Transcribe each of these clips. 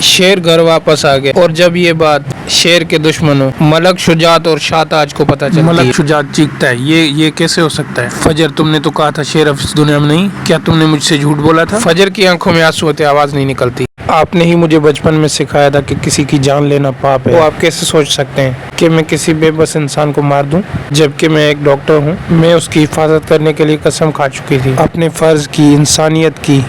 शेर घर वापस आ गया और जब ये बात शेर के दुश्मनों मलक शुजात और शाहताज को पता चलती है। मलक शुजात चीखता है, ये कैसे हो सकता है? फजर, तुमने तो कहा था शेर अब इस दुनिया में नहीं, क्या तुमने मुझसे झूठ बोला था? फजर की आंखों में आंसू होते आवाज नहीं निकलती। आपने ही मुझे बचपन में सिखाया था कि किसी की जान लेना पाप है। तो आप कैसे सोच सकते हैं कि मैं किसी बेबस इंसान को मार दूं, जबकि मैं एक डॉक्टर हूं। मैं उसकी हिफाजत करने के लिए कसम खा चुकी थी, अपने फर्ज की, इंसानियत की।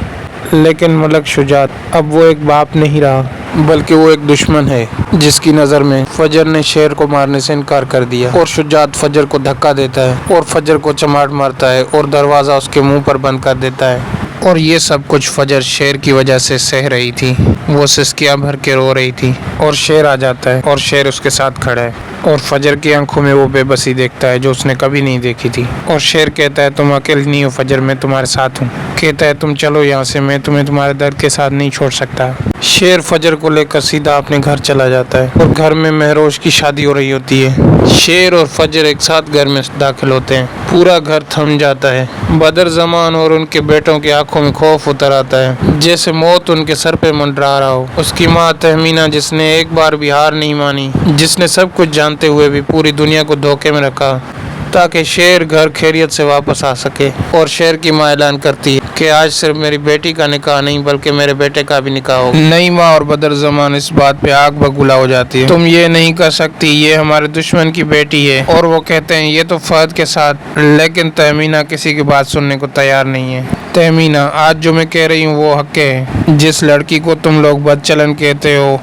लेकिन मलक शुजात अब वो एक बाप नहीं रहा, बल्कि वो एक दुश्मन है जिसकी नज़र में फजर ने शेर को मारने से इनकार कर दिया। और शुजात फजर को धक्का देता है और फजर को चमाट मारता है और दरवाज़ा उसके मुंह पर बंद कर देता है। और ये सब कुछ फजर शेर की वजह से सह रही थी। वो सिसकियां भर के रो रही थी और शेर आ जाता है और शेर उसके साथ खड़ा है और फजर की आंखों में वो बेबसी देखता है जो उसने कभी नहीं देखी थी। और शेर कहता है, तुम अकेली नहीं हो फजर, मैं तुम्हारे साथ हूँ। कहता है, तुम चलो यहाँ से, मैं तुम्हें तुम्हारे दर्द के साथ नहीं छोड़ सकता। शेर फजर को लेकर सीधा अपने घर चला जाता है और घर में महरोज की शादी हो रही होती है। शेर और फजर एक साथ घर में दाखिल होते हैं। पूरा घर थम जाता है। बदर जमान और उनके बेटों की आंखों में खौफ उतर आता है, जैसे मौत उनके सर पे मंडरा रहा हो। उसकी माँ तहमीना, जिसने एक बार भी हार नहीं मानी, जिसने सब कुछ जानते हुए भी पूरी दुनिया को धोखे में रखा ताकि शेर घर खैरियत से वापस आ सके। और शेर की माँ ऐलान करती है कि आज सिर्फ मेरी बेटी का निकाह नहीं बल्कि मेरे बेटे का भी निकाह होगा। नई माँ और बदर जमान इस बात पे आग बबूला हो जाती है। तुम ये नहीं कर सकती, ये हमारे दुश्मन की बेटी है। और वो कहते हैं ये तो फहद के साथ। लेकिन तहमीना किसी की बात सुनने को तैयार नहीं है। तहमीना, आज जो मैं कह रही हूँ वो हक है। जिस लड़की को तुम लोग बदचलन कहते हो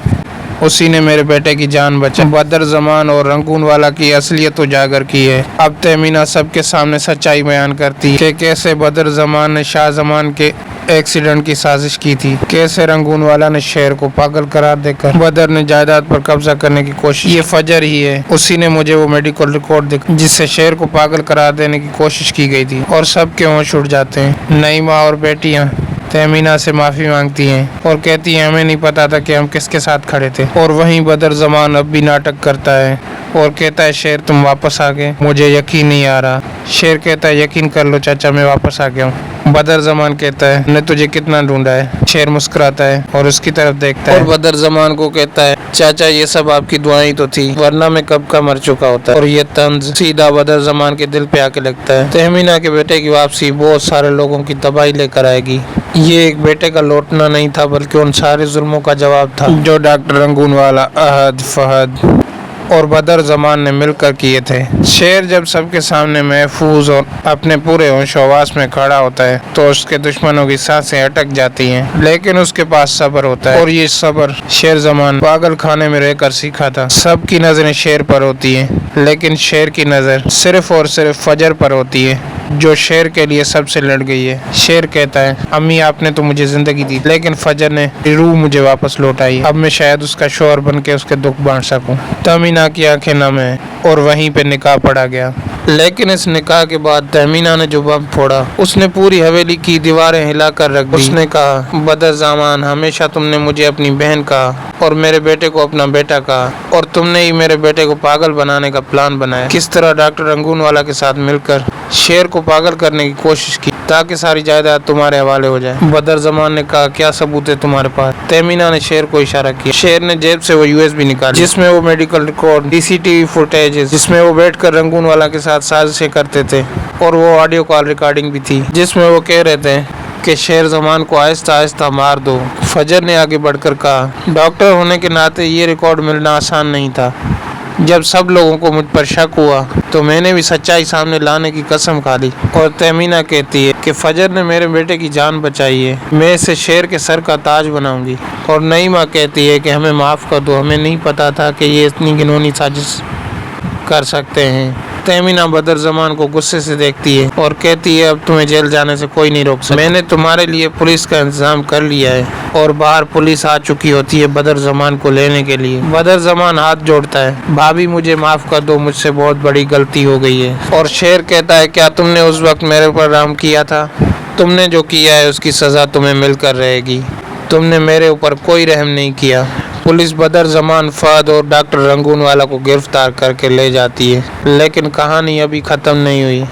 उसी ने मेरे बेटे की जान बचाई। बदर जमान और रंगून वाला की असलियत उजागर की है। अब तहमीना सबके सामने सच्चाई बयान करती है कि कैसे बदर जमान ने शाह जमान के एक्सीडेंट की साजिश की थी, कैसे रंगून वाला ने शेर को पागल करार देकर बदर ने जायदाद पर कब्जा करने की कोशिश। ये फजर ही है, उसी ने मुझे वो मेडिकल रिकॉर्ड दिखा जिससे शेर को पागल करार देने की कोशिश की गई थी। और सबके होश उड़ जाते हैं। नई माँ और बेटियां तहमीना से माफ़ी मांगती हैं और कहती हैं हमें नहीं पता था कि हम किसके साथ खड़े थे। और वहीं बदर जमान अब भी नाटक करता है और कहता है, शेर तुम वापस आ गए, मुझे यकीन नहीं आ रहा। शेर कहता है, यकीन कर लो चाचा, मैं वापस आ गया हूँ। बदर जमान कहता है, मैंने तुझे कितना ढूंढा है। शेर मुस्कुराता है और उसकी तरफ देखता है और बदर जमान को कहता है, चाचा ये सब आपकी दुआएं तो थी, वरना मैं कब का मर चुका होता। और ये तंज सीधा बदर जमान के दिल पे आके लगता है। तहमीना के बेटे की वापसी बहुत सारे लोगों की तबाही लेकर आएगी। ये एक बेटे का लौटना नहीं था बल्कि उन सारे जुल्मों का जवाब था जो डॉक्टर रंगून वाला, अहद, फहद और बदर जमान ने मिलकर किए थे। शेर जब सबके सामने महफूज और अपने पूरे होश-ओ-हवास में खड़ा होता है तो उसके दुश्मनों की सांसें अटक जाती हैं, लेकिन उसके पास सब्र होता है। और ये सब्र शेर जमान पागल खाने में रहकर सीखा था। सबकी नजरें शेर पर होती हैं, लेकिन शेर की नजर सिर्फ और सिर्फ फजर पर होती है जो शेर के लिए सबसे लड़ गई है। शेर कहता है, अम्मी आपने तो मुझे जिंदगी दी, लेकिन फजर ने रूह मुझे वापस लौटाई। अब मैं शायद उसका शौहर बन के उसके दुख बांट सकूं। तहमीना की आंखें नम है और वहीं पे निकाह पड़ा गया। लेकिन इस निकाह के बाद तहमीना ने जो बम फोड़ा उसने पूरी हवेली की दीवारें हिलाकर रख दी। उसने कहा, बदर जमान, हमेशा तुमने मुझे अपनी बहन कहा और मेरे बेटे को अपना बेटा कहा, और तुमने ही मेरे बेटे को पागल बनाने का प्लान बनाया। किस तरह डॉक्टर रंगून वाला के साथ मिलकर शेर को पागल करने की कोशिश की ताकि सारी जायदाद तुम्हारे हवाले हो जाए। बदर जमान ने कहा, क्या सबूत है तुम्हारे पास? तहमीना ने शेर को इशारा किया। शेर ने जेब से वो यूएसबी निकाली जिसमें वो मेडिकल रिकॉर्ड, सीसीटीवी फुटेज, जिसमें वो बैठकर रंगून वाला के साथ साजिशें करते थे, और वो ऑडियो कॉल रिकॉर्डिंग भी थी जिसमें वो कह रहे थे कि शेर जमान को आहिस्ता आहिस्ता मार दो। फजर ने आगे बढ़कर कहा, डॉक्टर होने के नाते ये रिकॉर्ड मिलना आसान नहीं था। जब सब लोगों को मुझ पर शक हुआ तो मैंने भी सच्चाई सामने लाने की कसम खा ली। और तहमीना कहती है कि फजर ने मेरे बेटे की जान बचाई है, मैं इसे शेर के सर का ताज बनाऊंगी। और नईमा कहती है कि हमें माफ़ कर दो, हमें नहीं पता था कि ये इतनी घिनौनी साजिश कर सकते हैं। तहमीना बदर जमान को गुस्से से देखती है और कहती है, अब तुम्हें जेल जाने से कोई नहीं रोक सकता। मैंने तुम्हारे लिए पुलिस का इंतजाम कर लिया है। और बाहर पुलिस आ चुकी होती है बदर जमान को लेने के लिए। बदर जमान हाथ जोड़ता है, भाभी मुझे माफ कर दो, मुझसे बहुत बड़ी गलती हो गई है। और शेर कहता है, क्या तुमने उस वक्त मेरे पर रहम किया था? तुमने जो किया है उसकी सजा तुम्हें मिलकर रहेगी। तुमने मेरे ऊपर कोई रहम नहीं किया। पुलिस बदर जमान, फहद और डॉक्टर रंगून वाला को गिरफ्तार करके ले जाती है, लेकिन कहानी अभी ख़त्म नहीं हुई।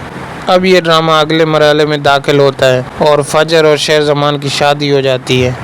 अब ये ड्रामा अगले मरहले में दाखिल होता है और फजर और शेर जमान की शादी हो जाती है।